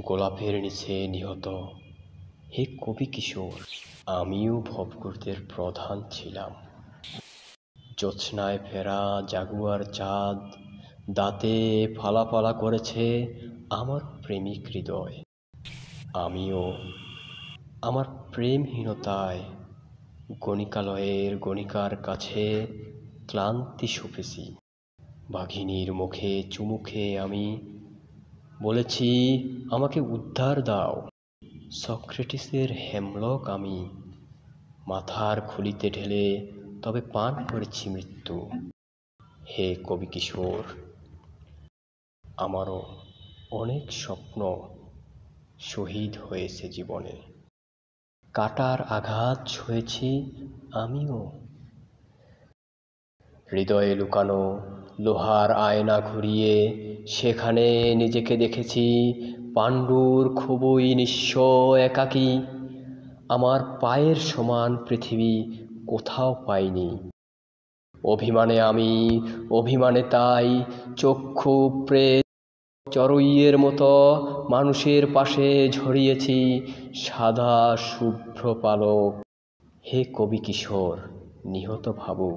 গোলাপের নিচে নিহত হে কবি কিশোর। আমিও ভবঘুরদের প্রধান ছিলাম। জ্যোৎস্নায় ফেরা জাগুয়ার চাঁদ দাঁতে ফালাফালা করেছে আমার প্রেমিক হৃদয়। আমিও আমার প্রেমহীনতায় গণিকালয়ের গণিকার কাছে ক্লান্তি সঁপেছি। বাঘিনীর মুখে চুমু খেয়ে আমি বলেছি, আমাকে উদ্ধার দাও। সক্রেটিসের হেমলক আমি মাথার খুলিতে ঢেলে তবে পান করেছি মৃত্যু। হে কবি কিশোর, আমারও অনেক স্বপ্ন শহীদ হয়েছে জীবনে। কাটার আঘাত সয়েছি আমিও। হৃদয়ে লুকানো লোহার আয়না ঘুরিয়ে সেখানে নিজেকে দেখেছি পাণ্ডুর খুবই নিঃস্ব একাকী। আমার পায়ের সমান পৃথিবী কোথাও পাইনি। অভিমানে আমি, অভিমানে তাই চক্ষু প্রেত চড়ুইয়ের মতো মানুষের পাশে ঝরিয়েছি সাদা শুভ্র পালক। হে কবি কিশোর, নিহত ভাবু,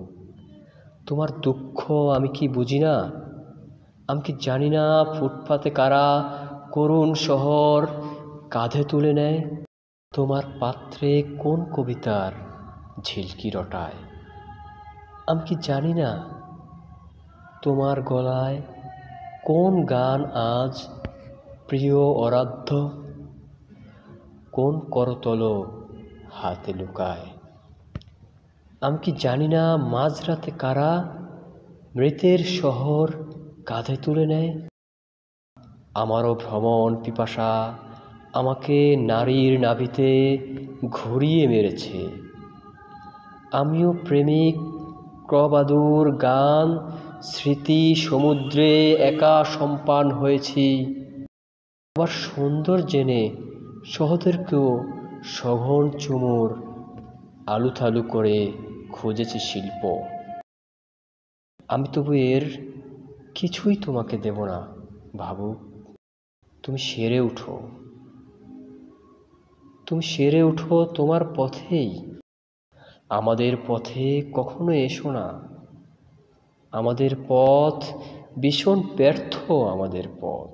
তোমার দুঃখ আমি কি বুঝি না? আমি কি জানি না ফুটপাতে কারা করুণ শহর কাঁধে তুলে নেয়? তোমার পাত্রে কোন কবিতার ঝিলকি রটায়? আমি কি জানি না তোমার গলায় কোন গান আজ প্রিয় অরাধ্য? কোন করতল হাতে লুকায়? আমি কি জানি না মাঝরাতে কারা মৃতের শহর কাঁধে তুলে নেয়? আমারও ভ্রমণ পিপাসা আমাকে নারীর নাভিতে ঘুরিয়ে মেরেছে। আমিও প্রেমিক ক্রবাদুর গান স্মৃতি সমুদ্রে একা সম্পান হয়েছি। আবার সুন্দর জেনে সহদেরকেও সঘন চুমুর আলুথালু করে খুঁজেছি শিল্প। আমি তবু এর কিছুই তোমাকে দেব না ভাবু। তুমি সেরে উঠো, তুমি সেরে উঠো তোমার পথেই। আমাদের পথে কখনো এসো না। আমাদের পথ ভীষণ ব্যর্থ, আমাদের পথ।